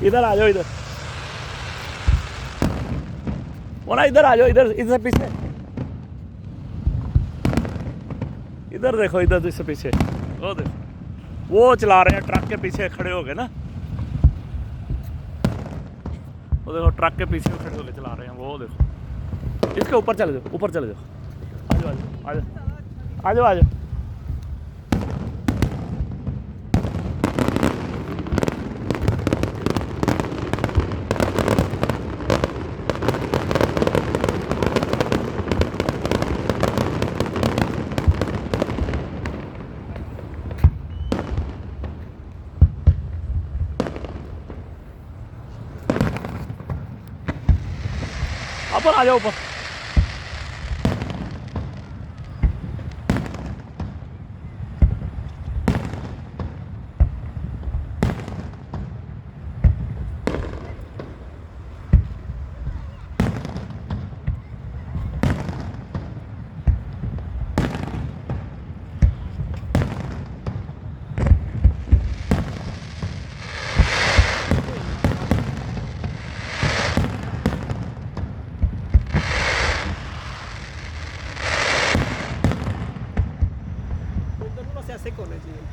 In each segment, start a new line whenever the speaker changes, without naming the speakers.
इधर आ जाओ इधर। वो ना इधर आ जाओ, इधर इधर पीछे, इधर देखो, इधर इससे पीछे वो देखो, वो चला रहे हैं ट्रक के पीछे खड़े हो गए ना, वो देखो ट्रक के पीछे खड़े होके चला रहे हैं, वो देखो। इसके ऊपर चले जाओ, ऊपर चले जाओ, आ जाओ आ जाओ आ जाओ आ जाओ। ऊपर आ जाओ ऊपर।
ऐसे होना चाहिए।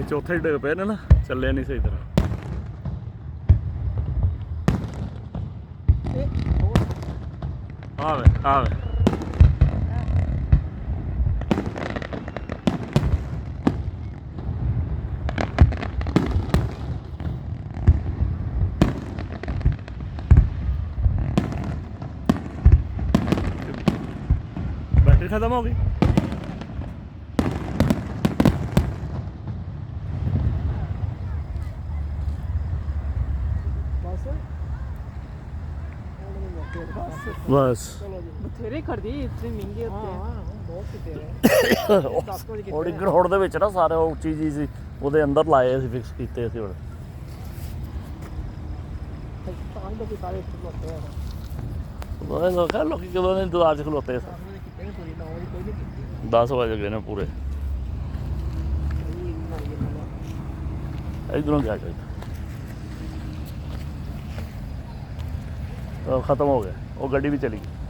चौथे ही डिग पे ने ना, चले नहीं सही तरह। आवे आवे बैटरी खत्म हो गई। बस
ਬਥੇਰੇ ਖੜਦੀ ਇਤਨੀ ਮਹਿੰਗੀ ਹੁੰਦੀ ਹੈ। ਬਹੁਤ ਕਿਤੇ
ਉਹ ਡਿੱਗਰ ਹੋੜ ਦੇ ਵਿੱਚ ਨਾ ਸਾਰੇ ਉਹ ਉੱਚੀ ਜੀ ਸੀ, ਉਹਦੇ ਅੰਦਰ ਲਾਏ ਅਸੀਂ, ਫਿਕਸ ਕੀਤੇ ਅਸੀਂ ਹੁਣ।
ਤਾਂ ਲੋਕੀ ਸਾਰੇ ਇੱਥੇ ਖਲੋਤੇ ਆ।
ਲੋਕੀ ਕਦੋਂ ਨੇ ਇੰਤਜ਼ਾਰ 'ਚ ਖਲੋਤੇ ਸਨ। 10 ਵਜੇ ਗਏ ਨੇ ਪੂਰੇ। ਇਧਰੋਂ ਗਿਆ ਚਾਹੀਦਾ, ਖਤਮ ਹੋ ਗਿਆ, ਉਹ ਗੱਡੀ ਵੀ ਚਲੀ ਗਈ।